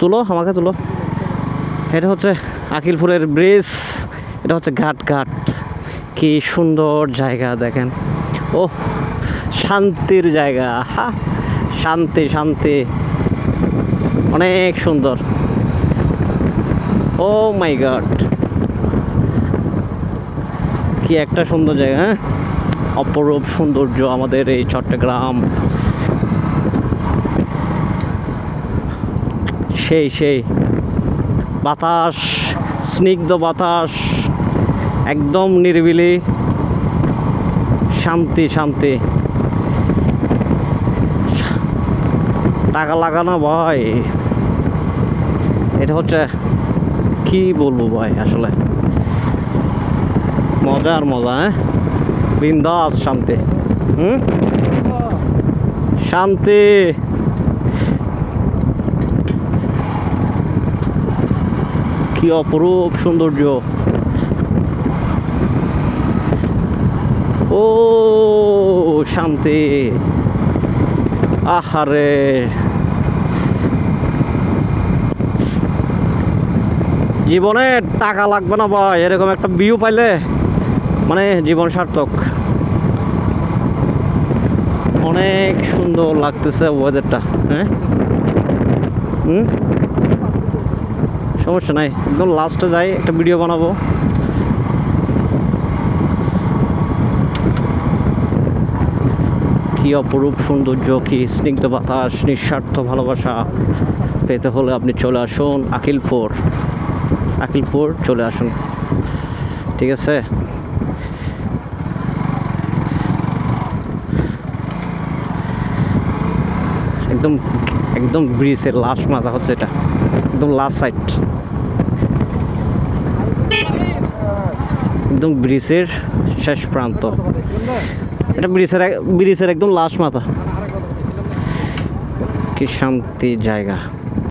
তুলো, আমাকে তুলো। এটা হচ্ছে আকিলপুরের ব্রিজ, এটা হচ্ছে ঘাট। কি সুন্দর জায়গা দেখেন। ও শান্তির জায়গা, শান্তি অনেক সুন্দর। ও মাই গড, কি একটা সুন্দর জায়গা। হ্যাঁ, অপরূপ সৌন্দর্য আমাদের এই চট্টগ্রাম। সেই বাতাস, স্নিগ্ধ বাতাস, একদম নিরিবিলি, শান্তি। টাকা লাগানো ভাই, এটা হচ্ছে কি বলবো ভাই, আসলে মজা। হ্যাঁ, বিন্দাস শান্তি। শান্তি। কি অপরূপ সৌন্দর্য। ও শান্তি, আহারে। জীবনে টাকা লাগবে না ভাই, এরকম একটা ভিউ পাইলে মানে জীবন সার্থক। অনেক সুন্দর লাগতেছে ওয়েদারটা। হ্যাঁ, সমস্যা নাই, একদম লাস্টে যাই, একটা ভিডিও বানাবো। কি অপরূপ সৌন্দর্য, কি স্নিগ্ধ বাতাস, নিঃস্বার্থ ভালোবাসা পেতে হলে আপনি চলে আসুন আকিলপুর চলে আসুন, ঠিক আছে। একদম ব্রিজের লাস্ট মাথা হচ্ছে এটা, একদম লাস্ট সাইড, একদম ব্রিজের শেষ প্রান্ত। এটা ব্রিজের একদম লাস্ট মাথা। কি শান্তি জায়গা।